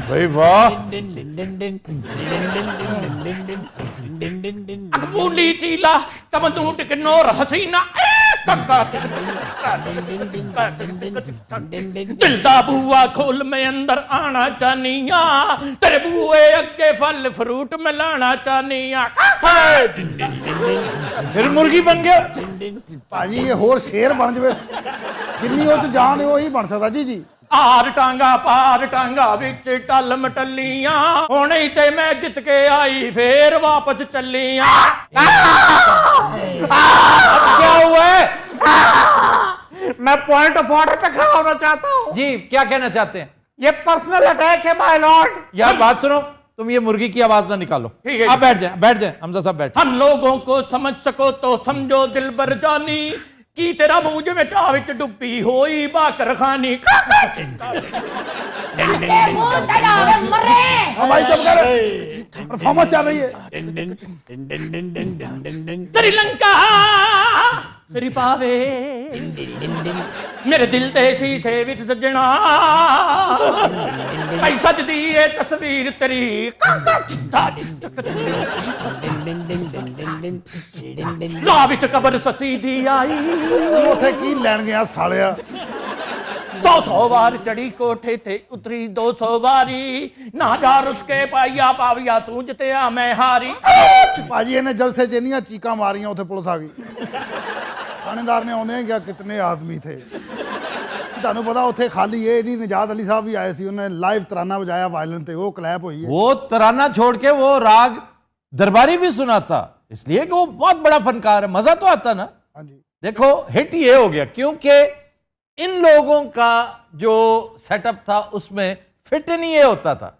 भाई वाह, अकबूली चीला तमदूट के नूर हसीना दिल दा बुआ खोल में अंदर आना चाहनिया, तेरे बुए अगे फल फ्रूट मिलाना चाहनिया। फिर मुर्गी बन गया। भाजी ये होर शेर बन जाए, जिन्नी वो जान है वही बन सकता जी। आर टांगा पार टांगा विच टल मटलियां, हुणे ते मैं जित के आई फिर वापस चलियां। क्या हुआ है? मैं पॉइंट ऑफ ऑर्डर पे खड़ा होना चाहता हूँ जी, क्या कहना चाहते हैं? ये पर्सनल अटैक है माय लॉर्ड। यार बात सुनो, तुम ये मुर्गी की आवाज ना निकालो। ठीक है। आप बैठ जाए, बैठ जाए, हमजा साहब बैठ। हम लोगों को समझ सको तो समझो दिलबर जानी, की तेरा मूंज में चाह विच डुब्बी होई बाकर खानी। भाई चुप कर, परफॉर्मेंस चल रही है। श्रीलंका श्री पावे मेरे दिल दे शीशे विच सजना, भाई सजदी है तस्वीर तेरी। राह विच कबर ससी दी आई, उथे की लैन गया सालिया। 100 बार चढ़ी कोठे थे उतरी 200 बारी, ना जा उसके पाइया पाविया तू जितया मैं हारी। भाजी इन्हें जल से जिन्नियां चीका मारियां उथे पुलिस आ गई। थानेदार ने आने क्या कितने आदमी थे, ਤੁਹਾਨੂੰ पता उत्थे खाली है जी। निजात अली साहब भी आए सी, उन्होंने लाइव तराना बजाया वायलिन ते, वो क्लैप हुई है। वो तराना छोड़ के वो राग दरबारी भी सुनाता, इसलिए कि वो बहुत बड़ा फनकार है, मजा तो आता ना। हाँ जी। देखो हिट ये हो गया क्योंकि इन लोगों का जो सेटअप था उसमें फिट नहीं ये होता था।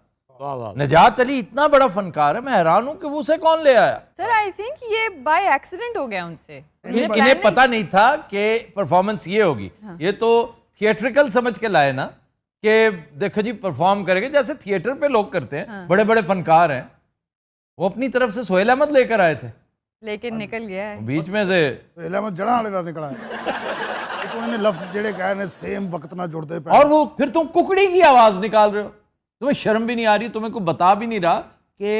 निजात अली इतना बड़ा फनकार है, मैं हैरान हूं कि वो उसे कौन ले आया। सर आई थिंक ये बाय एक्सीडेंट हो गया उनसे। इन्हें पता नहीं था कि परफॉर्मेंस ये होगी। हाँ। ये तो थिएट्रिकल समझ के लाए ना कि देखो जी परफॉर्म करेंगे जैसे थिएटर पे लोग करते हैं। हाँ। बड़े बड़े फनकार हैं, वो अपनी तरफ से सोहेल अहमद लेकर आए थे, लेकिन निकल गया है बीच में से। सोहेल अहमद जड़ा वाले का निकला है। तो उन्होंने लफ्ज जेड़े कहे ने सेम वक्त ना जुड़ते पे, और वो फिर तुम कुकड़ी की आवाज निकाल रहे हो, तुम्हें शर्म भी नहीं आ रही, तुम्हें को बता भी नहीं रहा कि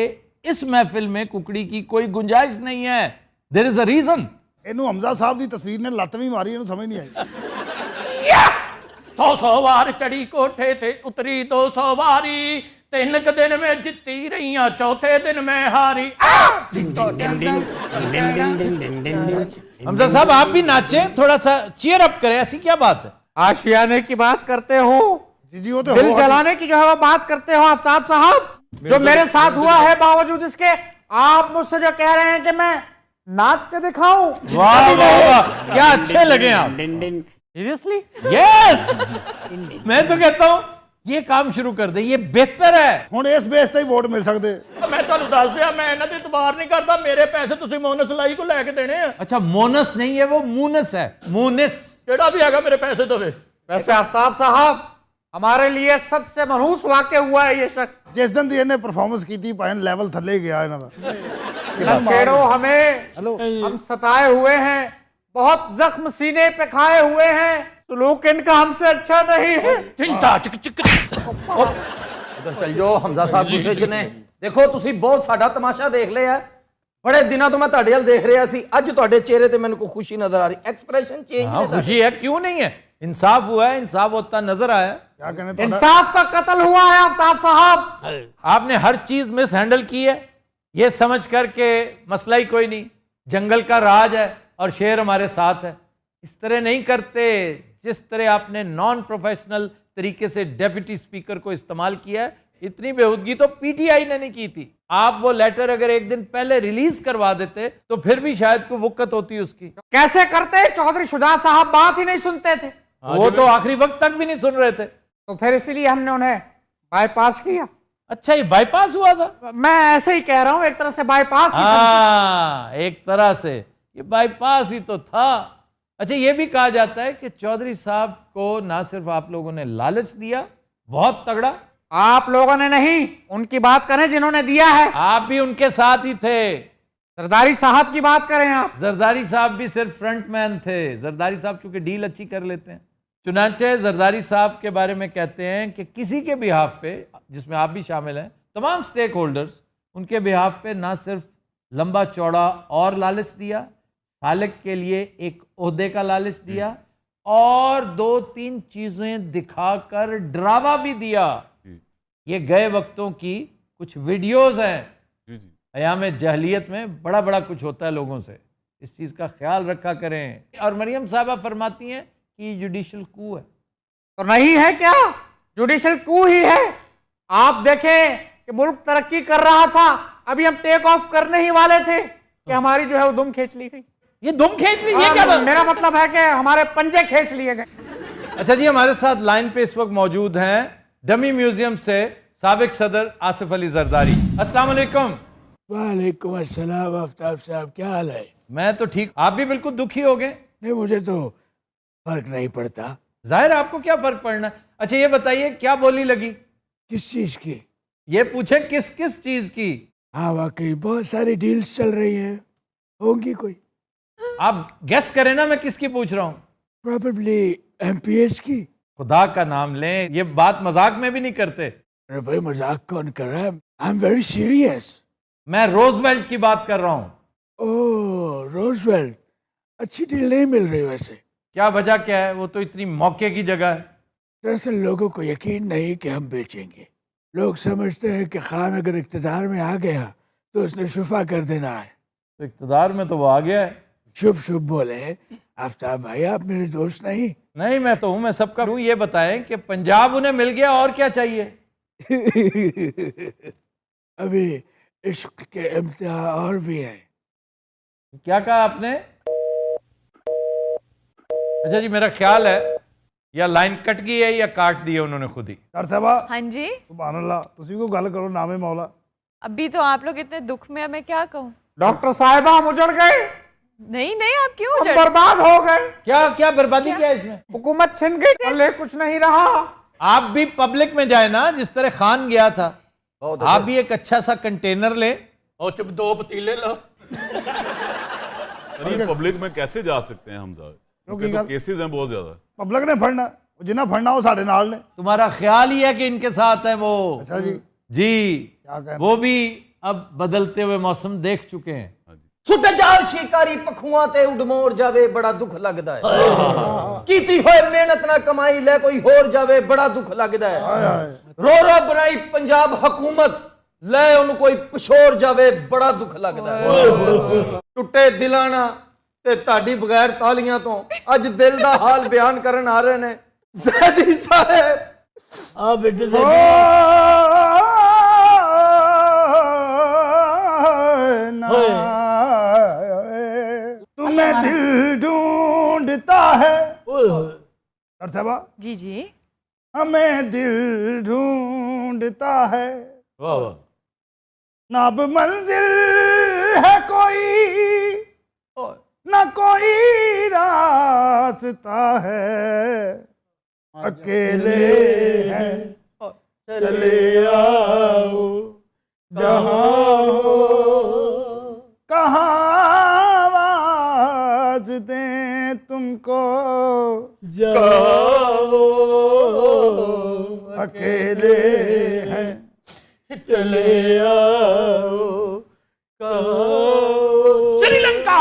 इस महफिल में कुकड़ी की कोई गुंजाइश नहीं है। There is a reason. इनू हमजा साहब की तस्वीर ने लत भी मारी, इनू समझ नहीं आई। 100 बार चढ़ी कोठे थे उतरी 200 बारी, 3 दिन में जीती रही, चौथे दिन में हारी। हमजा साहब आप भी नाचे, थोड़ा सा चीयर अप करें, ऐसी क्या बात है? आशियाने की बात करते हो, जी वो तो दिल जलाने की जो है वो बात करते हो आफ्ताब साहब। जो मेरे साथ हुआ है बावजूद इसके आप मुझसे जो कह रहे हैं कि मैं नाच के दिखाऊं। वाह वाह वाह, क्या अच्छे लगे आप। सीरियसली? यस, मैं तो कहता हूं ये काम शुरू कर दे, ये बेहतर है। हुण इस बेस ते ही वोट मिल सकते। मैं ਤੁਹਾਨੂੰ ਦੱਸ ਦਿਆਂ, मैं ਇਹਨਾਂ ਤੇ ਇਤਬਾਰ ਨਹੀਂ करता, मेरे पैसे ਤੁਸੀਂ मोनस लाई को लेके देने हैं। अच्छा मोनस नहीं है, वो मूनस है, मूनिस। ਜਿਹੜਾ भी आएगा मेरे पैसे दे। वैसे आफ्ताब साहब हमारे लिए सबसे मनहूस वाक़या हुआ है ये शख्स। जिस दिन दी इन्हें परफॉर्मेंस की थी पाइन लेवल थले गया इन्हां दा। छेड़ो हमें, हम सताए हुए हैं, बहुत जख्म सीने पे खाए हुए हैं, सुलूक इनका हमसे अच्छा नहीं है। उधर चल जाओ हमजा साहब गुस्से च ने। देखो ਤੁਸੀਂ ਬਹੁਤ ਸਾਡਾ ਤਮਾਸ਼ਾ ਦੇਖ ਲਿਆ, बड़े दिनों तो मैं ਤੁਹਾਡੇ ਵੱਲ देख रहा सी, ਅੱਜ ਤੁਹਾਡੇ चेहरे ਤੇ ਮੈਨੂੰ ਕੋਈ खुशी नजर आ रही, एक्सप्रेशन चेंज हाँ, खुशी है, क्यों नहीं है। इंसाफ हुआ है, इंसाफ होता नजर आया। क्या कहने इंसाफ का कत्ल हुआ है आफ्ताब साहब। आपने हर चीज मिस हैंडल की है, ये समझ करके मसला ही कोई नहीं, जंगल का राज है और शेर हमारे साथ है। इस तरह नहीं करते जिस तरह आपने नॉन प्रोफेशनल तरीके से डेप्यूटी स्पीकर को इस्तेमाल किया है। इतनी बेहूदगी तो पीटीआई ने नहीं की थी। आप वो लेटर अगर एक दिन पहले रिलीज करवा देते तो फिर भी शायद कोई वक़्त होती उसकी। कैसे करते? चौधरी शुजा साहब बात ही नहीं सुनते थे, वो तो आखिरी वक्त तक भी नहीं सुन रहे थे, तो फिर इसीलिए हमने उन्हें बाईपास किया। अच्छा ये बाईपास हुआ था? मैं ऐसे ही कह रहा हूं, एक तरह से बाईपास ही हाँ, एक तरह से ये बाईपास ही तो था। अच्छा ये भी कहा जाता है कि चौधरी साहब को ना सिर्फ आप लोगों ने लालच दिया बहुत तगड़ा, आप लोगों ने नहीं, उनकी बात करें जिन्होंने दिया है। आप भी उनके साथ ही थे। जरदारी साहब की बात करें आप। जरदारी साहब भी सिर्फ फ्रंट मैन थे। जरदारी साहब चूंकि डील अच्छी कर लेते हैं, चुनांचे जरदारी साहब के बारे में कहते हैं कि किसी के बिहाफ पे, जिसमें आप भी शामिल हैं, तमाम स्टेक होल्डर्स, उनके बिहाफ पे ना सिर्फ लंबा चौड़ा और लालच दिया, सालक के लिए एक ओहदे का लालच दिया और 2-3 चीजें दिखाकर डरावा भी दिया। ये गए वक्तों की कुछ वीडियोस हैं। अयाम जहलियत में बड़ा बड़ा कुछ होता है लोगों से, इस चीज का ख्याल रखा करें। और मरियम साहबा फरमाती हैं कि जुडिशल कू है। तो नहीं है क्या? जुडिशल कू ही है। आप देखें कि मुल्क तरक्की कर रहा था, अभी हम टेक ऑफ करने ही वाले थे कि हमारी जो है वो दुम खींच ली गई। ये दुम खींच ली, ये क्या बात? मेरा मतलब है कि हमारे पंजे खींच लिए गए। अच्छा जी, हमारे साथ लाइन पे इस वक्त मौजूद हैं डमी म्यूजियम से साबिक सदर आसिफ अली जरदारी। अस्सलाम वालेकुम। वालेकुम अस्सलाम। आफ्ताब साहब क्या हाल है? मैं तो ठीक, आप भी बिल्कुल दुखी हो गए। नहीं, मुझे तो फर्क नहीं पड़ता। जाहिर है आपको क्या फर्क पड़ना है। अच्छा ये बताइए क्या बोली लगी? किस चीज की? ये पूछे किस किस चीज की? हाँ वाकई बहुत सारी डील्स चल रही हैं, होंगी कोई। आप गेस करें ना मैं किसकी पूछ रहा हूं। प्रोबेबली एमपीएस की। खुदा का नाम लें, ये बात मजाक में भी नहीं करते। अरे भाई मजाक कौन कर रहा है? I am very serious. मैं रोजवेल्ट की बात कर रहा हूं। ओह रोजवेल्ट, अच्छी डील नहीं मिल रही वैसे। क्या वजह क्या है? वो तो इतनी मौके की जगह है। दरअसल लोगों को यकीन नहीं कि हम बेचेंगे। लोग समझते हैं कि खान अगर इक्तदार में आ गया तो उसने शुफा कर देना है। तो इक़्तिदार में तो वो आ गया है। शुभ शुभ बोले। आफ्ताब भाई आप मेरे दोस्त नहीं? नहीं मैं तो हूं, मैं सबका हूं। ये बताएं कि पंजाब उन्हें मिल गया और क्या चाहिए? अभी इश्क के इम्तिहान और भी हैं। क्या कहा आपने? अच्छा जी, मेरा ख्याल है या लाइन कट गई है या काट दी है उन्होंने खुद ही। डॉक्टर साहबा हाँ जी, सुभान अल्लाह, तुसी को गल करो नामे मौला। अभी तो आप लोग इतने दुख में हैं, मैं क्या कहूँ। डॉक्टर साहिबा हम उजड़ गए, नहीं नहीं, आप क्यों हम उजड़? बर्बाद हो गए। क्या क्या बर्बादी क्या है इसमें? हुकूमत छिन गई, पल्ले कुछ नहीं रहा। आप भी पब्लिक में जाए ना, जिस तरह खान गया था। आप भी एक अच्छा सा कंटेनर ले और चुप 2 पतीले लो। अरे पब्लिक में कैसे जा सकते हैं हम साहब? क्योंकि तो केसेस हैं बहुत ज्यादा। पब्लिक ने फड़ना, जिन्हें फड़ना वो साढ़े नाल ने। तुम्हारा ख्याल ही है कि इनके साथ है वो। अच्छा जी, जी क्या कहना? वो भी अब बदलते हुए मौसम देख चुके हैं। सुटे जाल शिकारी पखुआ ते उडमोड़ जावे बड़ा दुख लगदा है। कीती होए मेहनत ना कमाई ले कोई होर जावे बड़ा दुख लगदा है। रो रो बनाई पंजाब हुकूमत ले उन कोई पछोड़ जावे बड़ा दुख लगदा है। टुੱਟੇ ਦਿਲਾਂ ਨਾਲ ਤੇ ਤੁਹਾਡੀ ਬਗੈਰ ਤਾਲੀਆਂ ਤੋਂ ਅੱਜ ਦਿਲ ਦਾ ਹਾਲ ਬਿਆਨ ਕਰਨ ਆ ਰਹੇ ਨੇ ਜ਼ੈਦੀ ਸਾਹਿਬ। आ बेटे से तुम्हें दिल ढूंढता है। डॉक्टर साहबा जी जी, हमें दिल ढूंढता है, वाह वाह। ना अब मंजिल है कोई, ना कोई रास्ता है, अकेले हैं चले आओ जहाँ हो, कहाँ आवाज दें तुमको जाओ अकेले हैं चले आओ कहाँ। श्रीलंका